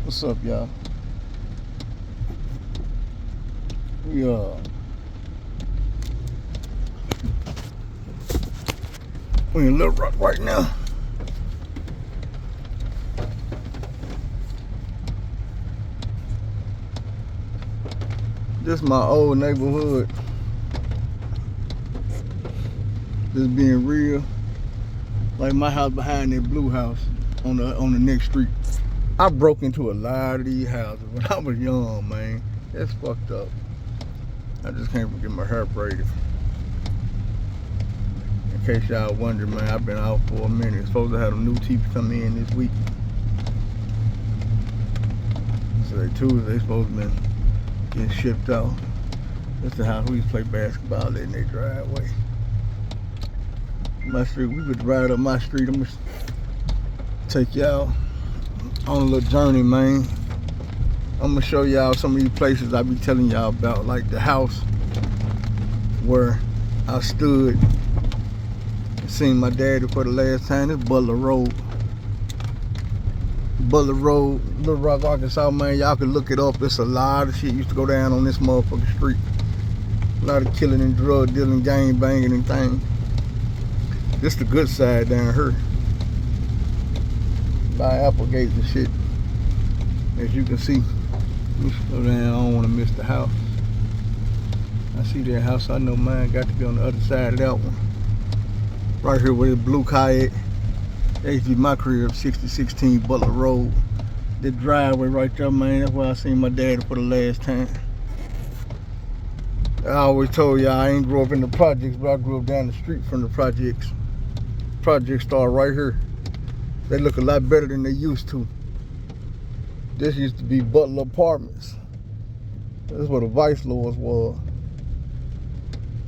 What's up, y'all? We in Little Rock right now. This is my old neighborhood. Just being real. Like my house behind that blue house on the next street. I broke into a lot of these houses when I was young, man. That's fucked up. I just can't get my hair braided. In case y'all wondering, man, I've been out for a minute. Supposed to have a new teeth come in this week. So Tuesday supposed to be getting shipped out. That's the house we used to play basketball in their driveway. My street, we would ride up my street. I'm gonna take y'all on a little journey, man. I'm gonna show y'all some of these places I be telling y'all about, like the house where I stood and seen my daddy for the last time. It's Butler Road, Little Rock, Arkansas, man. Y'all can look it up. It's a lot of shit used to go down on this motherfucking street. A lot of killing and drug dealing, gang banging and things. This the good side down here. By Applegate and shit. As you can see. Let's go down. I don't want to miss the house. I see that house. I know mine got to be on the other side of that one. Right here where the blue car at. That used to be my crib, 6016 Butler Road. The driveway right there, man. That's where I seen my daddy for the last time. I always told y'all I ain't grew up in the projects, but I grew up down the street from the projects. Project started right here. They look a lot better than they used to. This used to be Butler Apartments. That's where the Vice Lords was.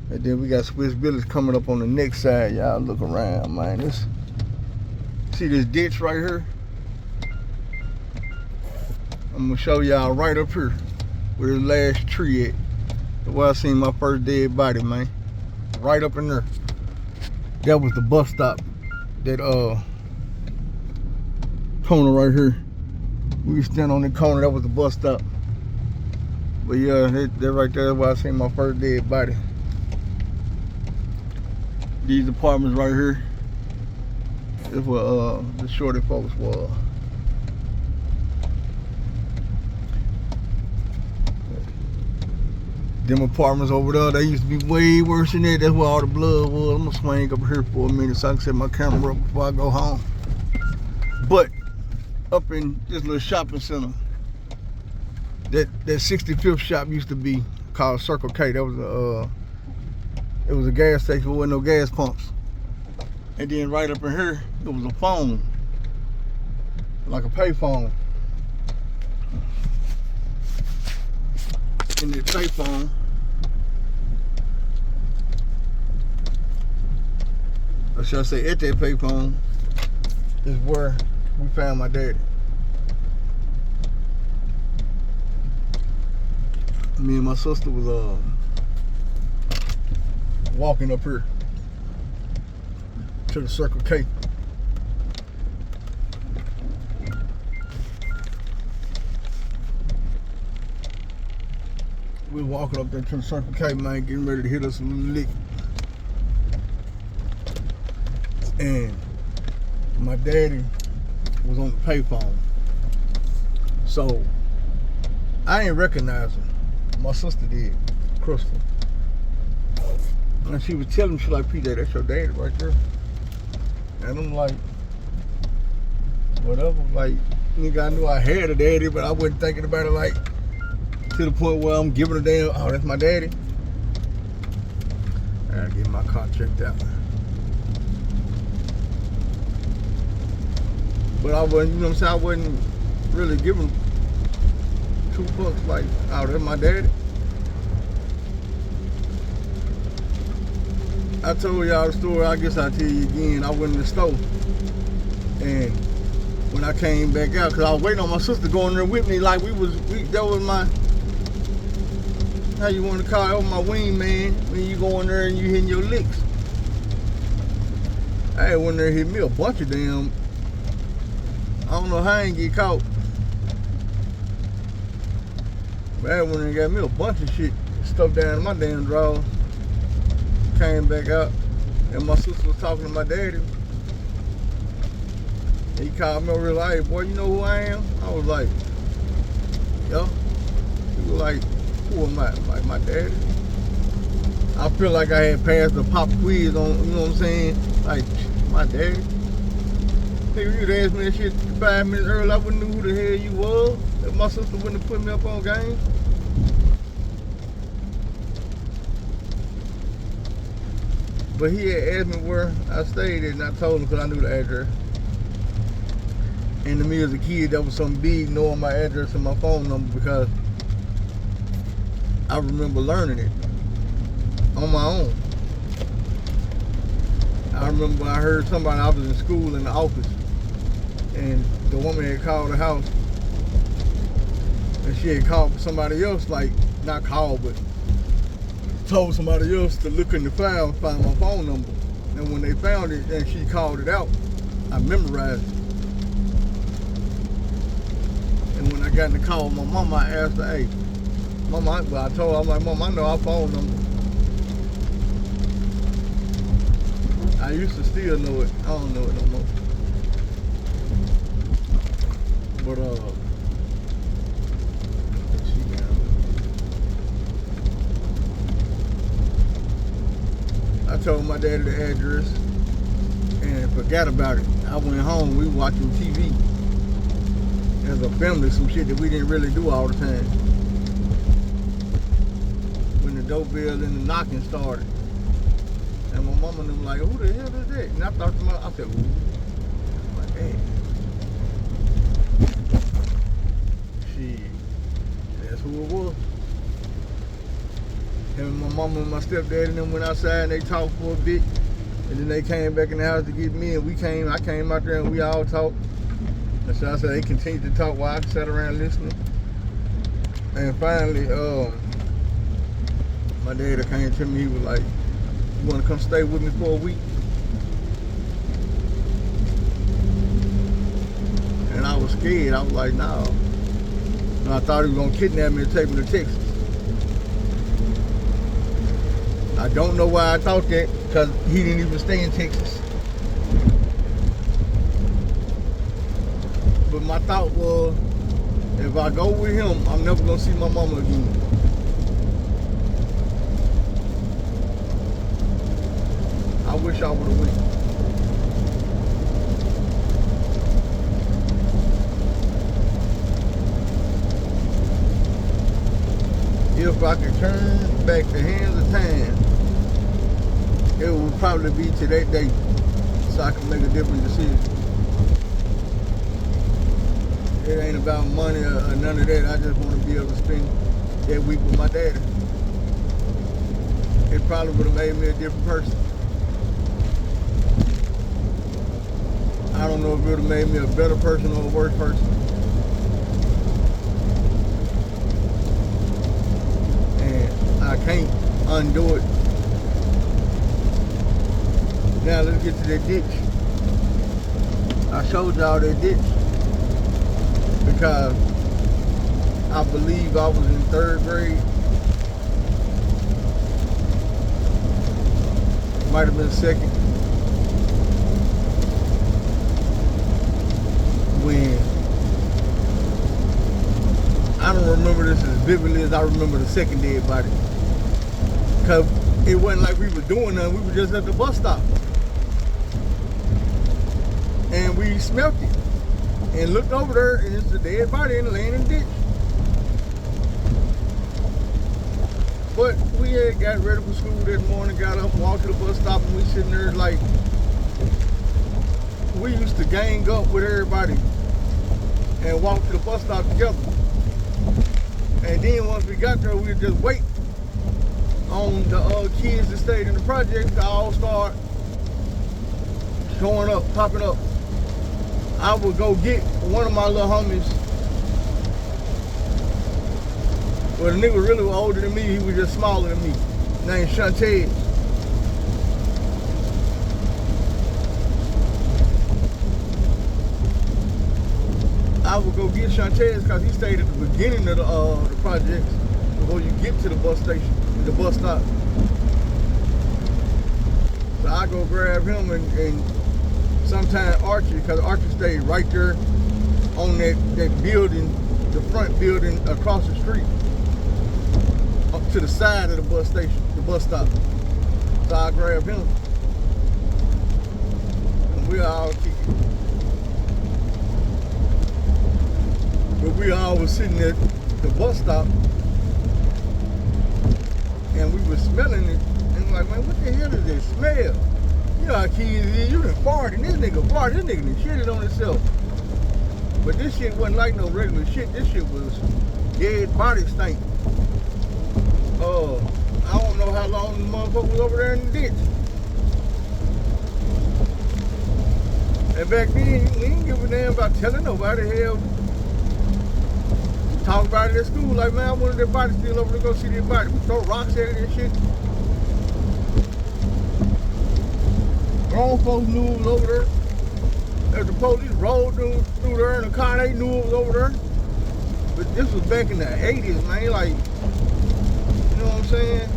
And then we got Swiss Village coming up on the next side. Y'all look around, man. See this ditch right here? I'm gonna show y'all right up here where the last tree at. Where I seen my first dead body, man. Right up in there. That was the bus stop. That corner right here. We used to stand on the corner. That was the bus stop. But yeah, that right there is where I seen my first dead body. These apartments right here. This where the shorty folks was. Them apartments over there, they used to be way worse than that. That's where all the blood was. I'm gonna swing up here for a minute so I can set my camera up before I go home. But up in this little shopping center, that 65th shop used to be called Circle K. That was it was a gas station. There wasn't no gas pumps. And then right up in here, it was a phone, like a pay phone. In the pay phone, or should I say at that pay phone, is where we found my daddy. Me and my sister was walking up here to the Circle K. We were walking up there to the Circle K, man, getting ready to hit us a little lick. And my daddy was on the payphone. So I ain't recognize him. My sister did, Crusin. And she was telling me, she like, PJ, that's your daddy right there. And I'm like, whatever. Like, nigga, I knew I had a daddy, but I wasn't thinking about it like to the point where I'm giving a damn, oh, that's my daddy. I gotta get my car checked out. But I wasn't, you know what I'm saying, I wasn't really giving two fucks like, oh, that's my daddy. I told y'all the story, I guess I'll tell you again. I went in the store, and when I came back out, cause I was waiting on my sister going there with me, like that was my, how you want to call it, that was my wing man, when you go in there and you hitting your licks. I had went there and hit me a bunch of damn, I don't know how I ain't get caught. But I went and got me a bunch of shit stuffed down in my damn drawers. Came back out, and my sister was talking to my daddy. He called me over like, boy, you know who I am? I was like, yo. He was like, who am I? Like, my daddy. I feel like I had passed the pop quiz on, you know what I'm saying? Like, my daddy. Nigga, you'd ask me that shit 5 minutes early, I wouldn't know who the hell you was. If my sister wouldn't have put me up on game. But he had asked me where I stayed at, and I told him because I knew the address. And to me as a kid, that was something big, knowing my address and my phone number, because I remember learning it on my own. I remember when I heard somebody, I was in school in the office, and the woman had called the house, and she had called somebody else, like, not called, but told somebody else to look in the file and find my phone number. And when they found it and she called it out, I memorized it. And when I got in the call with my mama, I asked her, hey, mama, well, I told her, I'm like, mama, I know our phone number. I used to still know it. I don't know it no more. But, I told my daddy the address and forgot about it. I went home, we were watching TV as a family, some shit that we didn't really do all the time. When the doorbell and the knocking started. And my mama and them like, who the hell is that? And I thought to myself, I said, ooh, my dad. Shit, that's who it was. Him and my mama and my stepdad and them went outside and they talked for a bit. And then they came back in the house to get me, and I came out there and we all talked. And so I said they continued to talk while I sat around listening. And finally, my dad came to me, he was like, you wanna come stay with me for a week? And I was scared, I was like, no. And I thought he was gonna kidnap me and take me to Texas. I don't know why I thought that, because he didn't even stay in Texas. But my thought was, if I go with him, I'm never gonna see my mama again. I wish I would have went. If I could turn back the hands of time, it would probably be to that day, so I can make a different decision. It ain't about money or none of that. I just want to be able to spend that week with my daddy. It probably would have made me a different person. I don't know if it would have made me a better person or a worse person. And I can't undo it. Now let's get to that ditch. I showed y'all that ditch because I believe I was in 3rd grade. Might have been 2nd. When I don't remember this as vividly as I remember the 2nd dead body. Cause it wasn't like we were doing nothing, we were just at the bus stop. And we smelt it and looked over there, and it's a dead body in the laying in the ditch. But we had got ready for school that morning, got up, walked to the bus stop, and we sitting there like, we used to gang up with everybody and walk to the bus stop together. And then once we got there, we would just wait on the kids that stayed in the project to all start showing up, popping up. I would go get one of my little homies. Well, the nigga really was older than me, he was just smaller than me, named Shantae. I would go get Shantae's because he stayed at the beginning of the projects before you get to the bus station, the bus stop. So I go grab him and sometime Archie, because Archie stayed right there on that building, the front building across the street, up to the side of the bus station, the bus stop. So I grab him. And we all kick it. But we all was sitting at the bus stop and we were smelling it and we're like, man, what the hell is this smell? You know how kids is, you done farted, this nigga done shitted on himself. But this shit wasn't like no regular shit, this shit was dead body stink. I don't know how long the motherfucker was over there in the ditch. And back then, we didn't give a damn about telling nobody. Hell, talk about it at school, like, man, I wanted that body still over to go see that body. We throw rocks at it and shit. Grown folks knew it was over there. As the police rolled through there in the car, they knew it was over there. But this was back in the 80s, man, like, you know what I'm saying?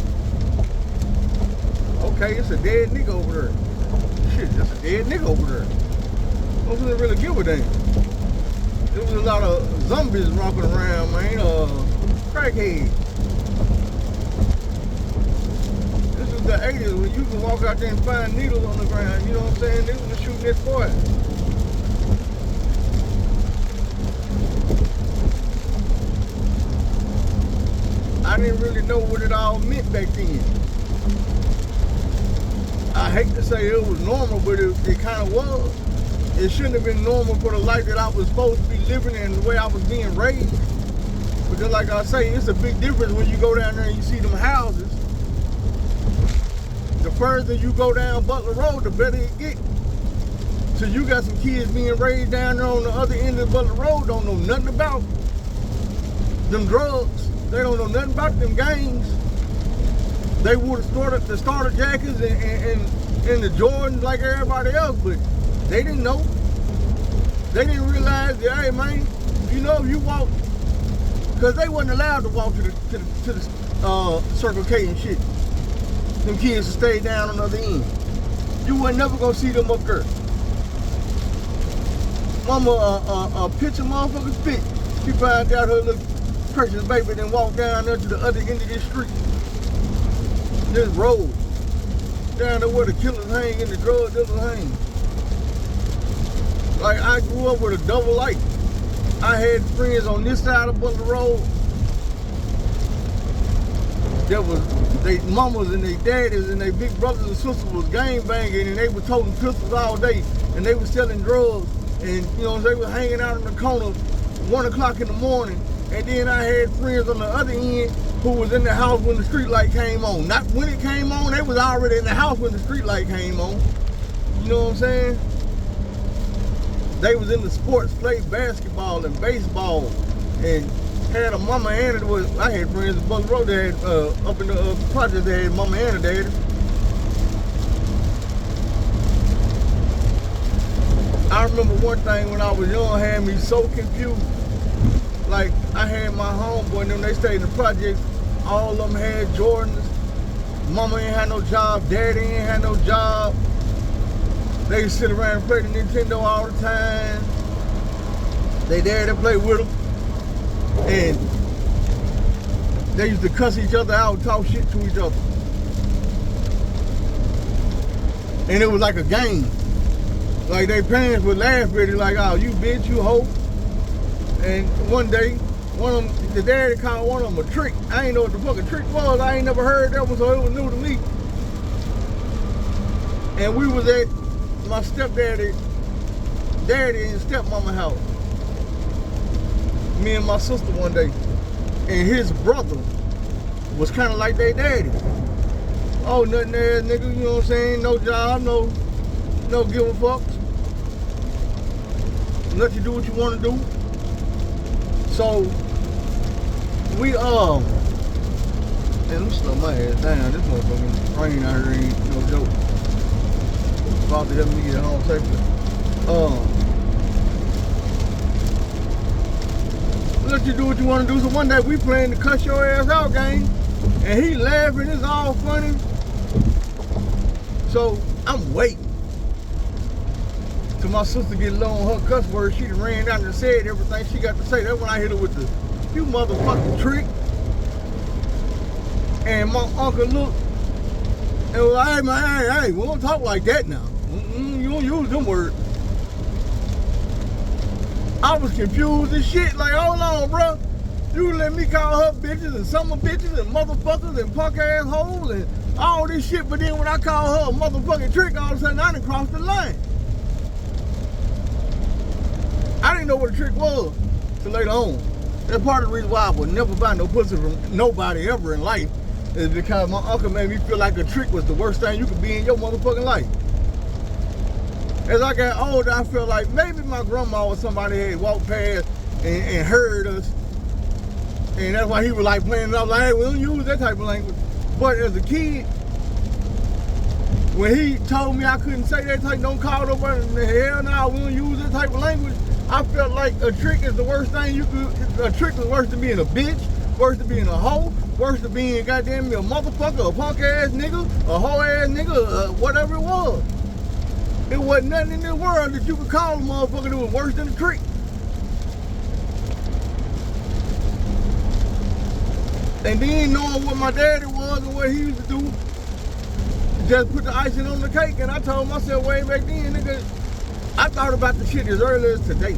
Okay, it's a dead nigga over there. Shit, that's a dead nigga over there. I wasn't really give a damn. There was a lot of zombies walking around, man. Crackheads. This was the 80s when you could walk out there and find needles on the ground. You know what I'm saying? They was shooting this boy. I didn't really know what it all meant back then. I hate to say it was normal, but it kind of was. It shouldn't have been normal for the life that I was supposed to be living and the way I was being raised. Because like I say, it's a big difference when you go down there and you see them houses. The further you go down Butler Road, the better it gets. So you got some kids being raised down there on the other end of Butler Road, don't know nothing about them drugs. They don't know nothing about them gangs. They would have started the starter jackets and the Jordans like everybody else, but they didn't know. They didn't realize that, hey man, you know, if you walk, because they wasn't allowed to walk to the Circle K and shit. Them kids would stay down on the other end. You weren't never gonna see them up there. Mama picture motherfucker spit. She found out her little precious baby then walked down there to the other end of this street. This road. Down there where the killers hang and the drug dealers hang. Like, I grew up with a double life. I had friends on this side of Butler Road. There was they mamas and they daddies and their big brothers and sisters was gang banging and they were toting pistols all day and they were selling drugs and you know they were hanging out in the corner 1 o'clock in the morning. And then I had friends on the other end who was in the house when the street light came on. Not when it came on, they was already in the house when the street light came on. You know what I'm saying? They was in the sports, played basketball and baseball, and had a mama and a daddy. I had friends in Butler Road that had, up in the project, they had mama and a daddy. I remember one thing when I was young had me so confused. Like, I had my homeboy and them, they stayed in the projects. All of them had Jordans. Mama ain't had no job, daddy ain't had no job. They used to sit around and play the Nintendo all the time. They dad to play with them. And they used to cuss each other out and talk shit to each other. And it was like a game. Like, their parents would laugh at it like, oh, you bitch, you hoe. And one day, one of them, the daddy called one of them a trick. I ain't know what the fuck a trick was. I ain't never heard that one, so it was new to me. And we was at my stepdaddy, daddy and stepmama house. Me and my sister one day. And his brother was kind of like their daddy. Oh, nothing ass nigga, you know what I'm saying? No job, no give a fuck. Let you do what you want to do. So, we, man, let me slow my ass down. This motherfucking rain out here ain't no joke. About to help me get home safely. let you do what you want to do. So one day we playing the cuss your ass out game, and he laughing. It's all funny. So I'm waiting till my sister get low on her cuss words. She ran out and said everything she got to say. That's when I hit her with the "you motherfucking trick." And my uncle looked and was like, "Hey man, hey, we don't talk like that now. You don't use them words." I was confused as shit. Like, hold on, bro. You let me call her bitches and summer bitches and motherfuckers and punk assholes and all this shit, but then when I call her a motherfucking trick, all of a sudden I done crossed the line. I didn't know what a trick was till later on. That's part of the reason why I would never buy no pussy from nobody ever in life, is because my uncle made me feel like a trick was the worst thing you could be in your motherfucking life. As I got older, I felt like maybe my grandma or somebody had walked past and heard us, and that's why he was like playing it up like, "Hey, we don't use that type of language." But as a kid, when he told me I couldn't say that type, don't call nobody, hell no, we don't use that type of language, I felt like a trick is the worst thing you could. A trick is worse than being a bitch, worse than being a hoe, worse than being goddamn a motherfucker, a punk ass nigga, a hoe ass nigga, whatever it was. It wasn't nothing in this world that you could call a motherfucker that was worse than a trick. And then knowing what my daddy was and what he used to do, just put the icing on the cake, and I told myself way back then, nigga, I thought about the shit as early as today.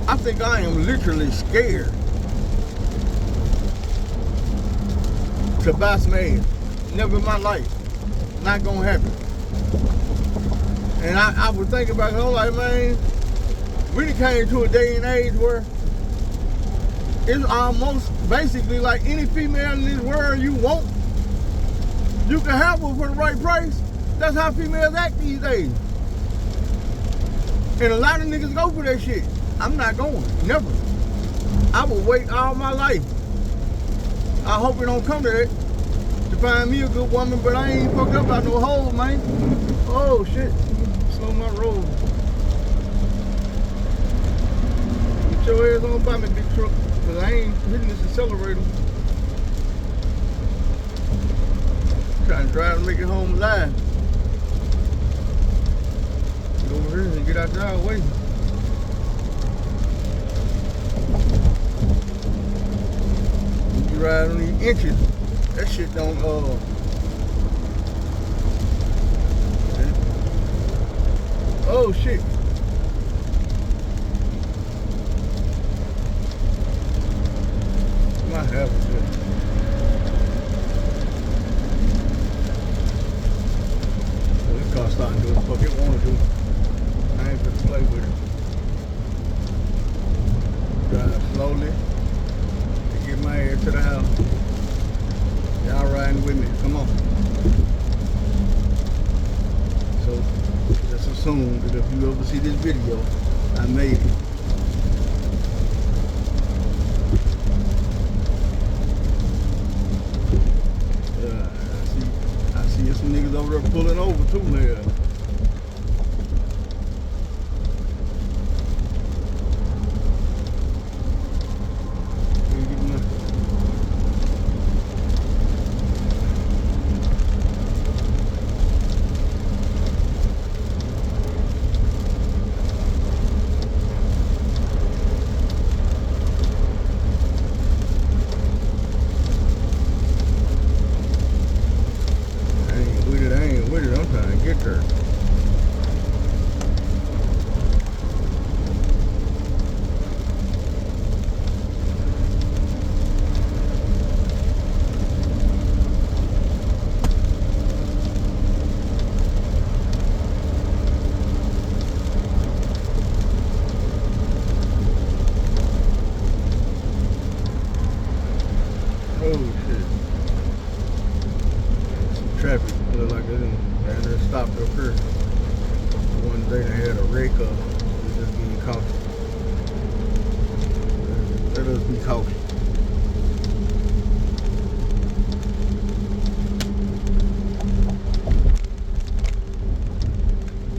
I think I am literally scared to buy some ass. Never in my life. Not gonna happen. And I was thinking about it, I'm like, man, we done came to a day and age where it's almost basically like any female in this world you want, you can have her for the right price. That's how females act these days. And a lot of niggas go for that shit. I'm not going, never. I will wait all my life. I hope it don't come to that, to find me a good woman, but I ain't fucked up about no hoes, man. Oh shit. Slow my roll. Get your ass on by me, big truck, cause I ain't hitting this accelerator. Trying to drive to make it home alive. Get over here and get out the driveway. You ride on these inches, that shit don't oh shit. Might have a shit. So this car's starting to do what the fuck it wanna do. I ain't gonna play with it. Drive slowly to get my ass to the house. Y'all riding with me, come on. So just assume that if you ever see this video, I made it. I see some niggas over there pulling over too here. Oh shit. Some traffic look like it and stopped up here. One day they had a wreck up. It's just being cautious. Let us be cautious.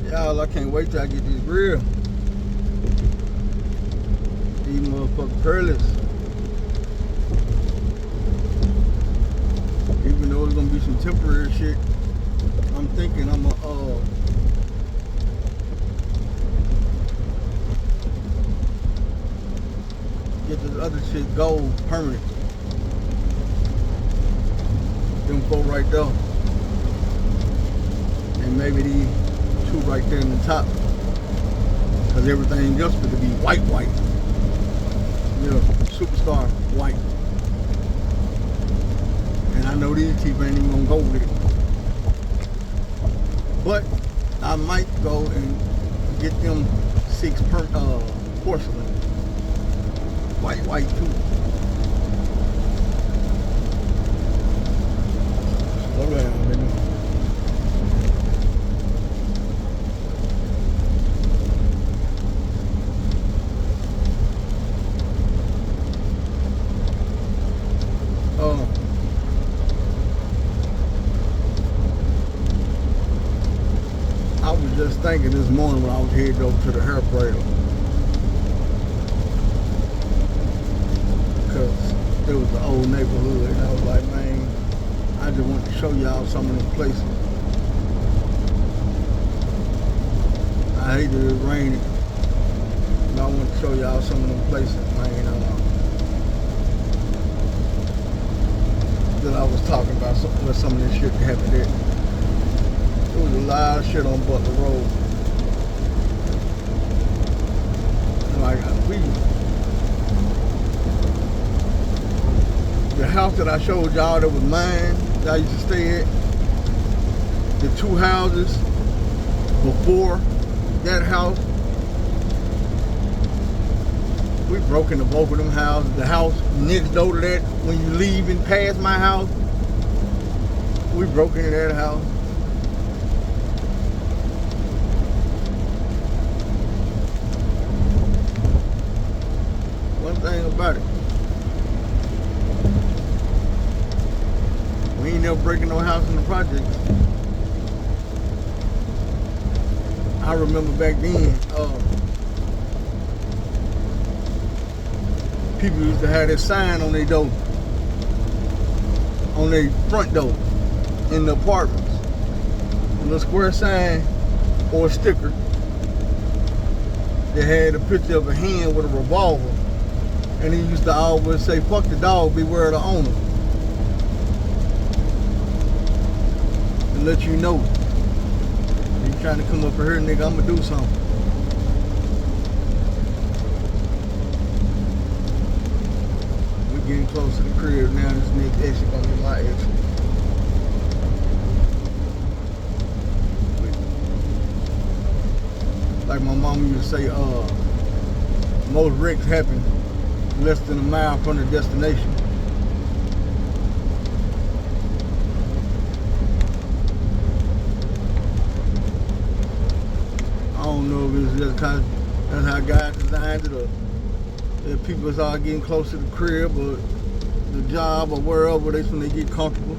Y'all, I can't wait till I get this grill. These motherfucking perilous. Even though it's gonna be some temporary shit, I'm thinking I'm gonna get this other shit go permanent. Them four right there. And maybe these two right there in the top. Cause everything else could be white. Yeah, superstar white. And I know these teeth ain't even gonna go with it. But I might go and get them 6 porcelain. White too. Slow down, baby. I was just thinking this morning when I was heading over to the hair braider. Because it was the old neighborhood and I was like, man, I just want to show y'all some of them places. I hate that it's raining, but I want to show y'all some of them places, man, that I was talking about, where some of this shit happened at. There was a lot of shit on Butler Road. Like, the house that I showed y'all that was mine, that I used to stay at, the 2 houses before that house, we broke into both of them houses. The house next door to that, when you leave and pass my house, we broke into that house. One thing about it, we ain't never breaking no house in the projects. I remember back then, people used to have this sign on their door, on their front door, in the apartments. A little square sign or a sticker that had a picture of a hand with a revolver. And he used to always say, fuck the dog, beware of the owner. To let you know, you trying to come up here, nigga, I'm gonna do something. We're getting close to the crib now. This next exit gonna be my exit. Like my mama used to say, most wrecks happen less than a mile from the destination. I don't know if it's just kind of, that's how God designed it, or if people start getting close to the crib or the job or wherever they when they get comfortable.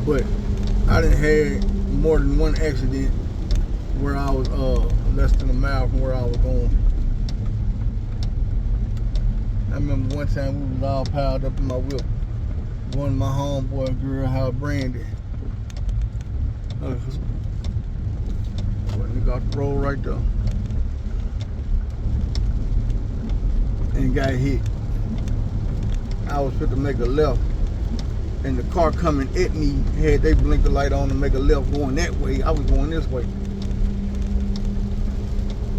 But I done had more than one accident where I was less than a mile from where I was going. I remember one time we was all piled up in my whip. One of my homeboy girl, how Brandy. What nigga got the road right there. And got hit. I was fit to make a left. And the car coming at me had they blinker light on to make a left going that way. I was going this way.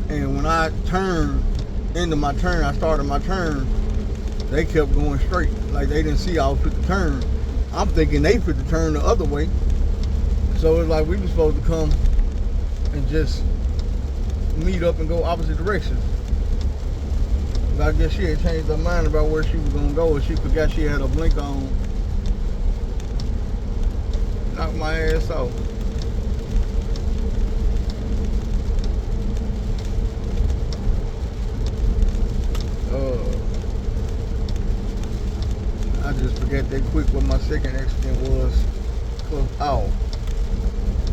And when I turned into my turn, I started my turn, they kept going straight. Like they didn't see I was fit to turn. I'm thinking they fit to turn the other way. So it's like we were supposed to come and just meet up and go opposite directions. But I guess she had changed her mind about where she was gonna go, and she forgot she had a blinker on. Knocked my ass off. I just forgot that quick what my second accident was. Close off.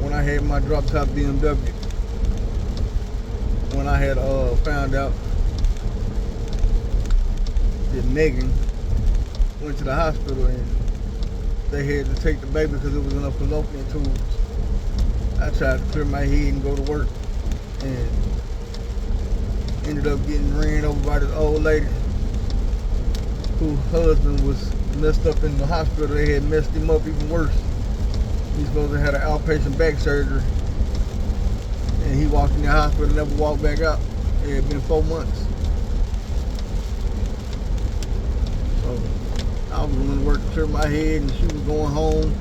When I had my drop top BMW when I had found out that Megan went to the hospital and they had to take the baby because it was in a fallopian tube. I tried to clear my head and go to work, and ended up getting ran over by this old lady whose husband was messed up in the hospital. They had messed him up even worse. He's supposed to have an outpatient back surgery, and he walked in the hospital and never walked back out. It had been 4 months. So I was going to work to clear my head, and she was going home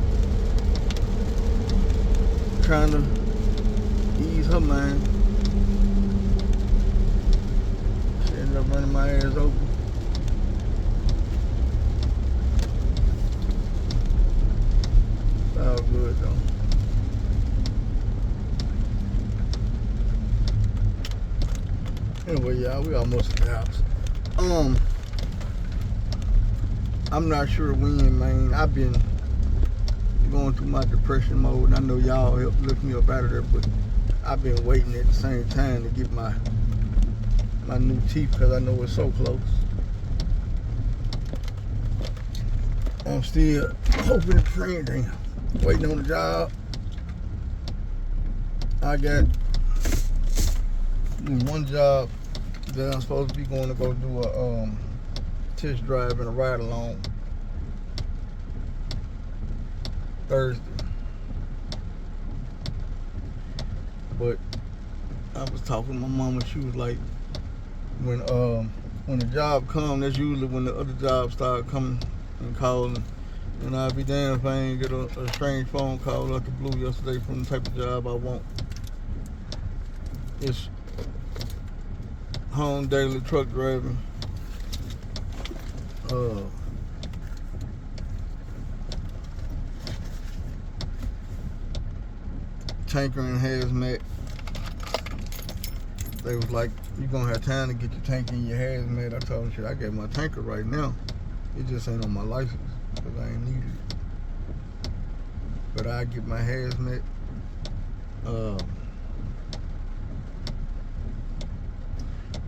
trying to ease her mind. She ended up running my ass over. All good though. Anyway, y'all, we almost at the house. I'm not sure when, man. I've been going through my depression mode, and I know y'all helped lift me up out of there, but I've been waiting at the same time to get my new teeth because I know it's so close. I'm still hoping and praying, damn. Waiting on the job. I got one job that I'm supposed to be going to go do a test drive and a ride along Thursday. But I was talking to my mom and she was like, when the job comes, that's usually when the other jobs start coming and calling. And I'd be damn if I ain't get a strange phone call out the blue yesterday from the type of job I want. It's home daily truck driving. Tanker and hazmat. They was like, you gonna have time to get your tanker and your hazmat. I told them, shit, I got my tanker right now. It just ain't on my license because I ain't needed it. But I get my hazmat.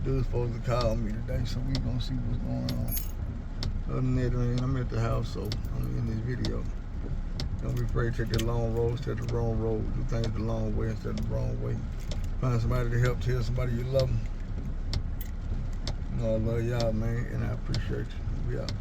Dude's supposed to call me today, so we gonna see what's going on. Other than that, man, I'm at the house, so I'm in this video. Don't be afraid to take the long road instead of the wrong road. Do things the long way instead of the wrong way. Find somebody to help, tell somebody you love them. You know, I love y'all, man, and I appreciate you. We out.